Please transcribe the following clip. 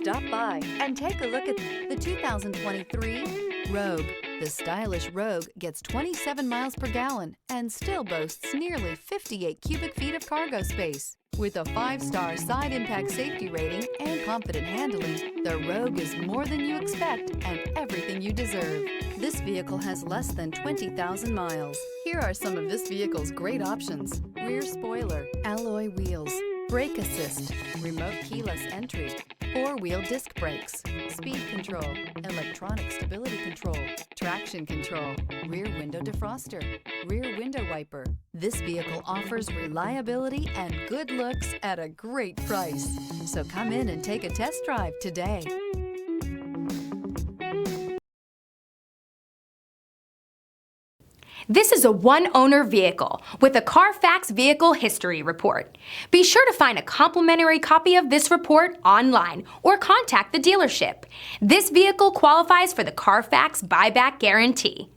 Stop by and take a look at the 2023 Rogue. The stylish Rogue gets 27 miles per gallon and still boasts nearly 58 cubic feet of cargo space. With a 5-star side impact safety rating and confident handling, the Rogue is more than you expect and everything you deserve. This vehicle has less than 20,000 miles. Here are some of this vehicle's great options: rear spoiler, alloy wheels, brake assist, remote keyless entry, 4-wheel disc brakes, speed control, electronic stability control, traction control, rear window defroster, rear window wiper. This vehicle offers reliability and good looks at a great price. So come in and take a test drive today. This is a one-owner vehicle with a Carfax Vehicle History Report. Be sure to find a complimentary copy of this report online or contact the dealership. This vehicle qualifies for the Carfax Buyback Guarantee.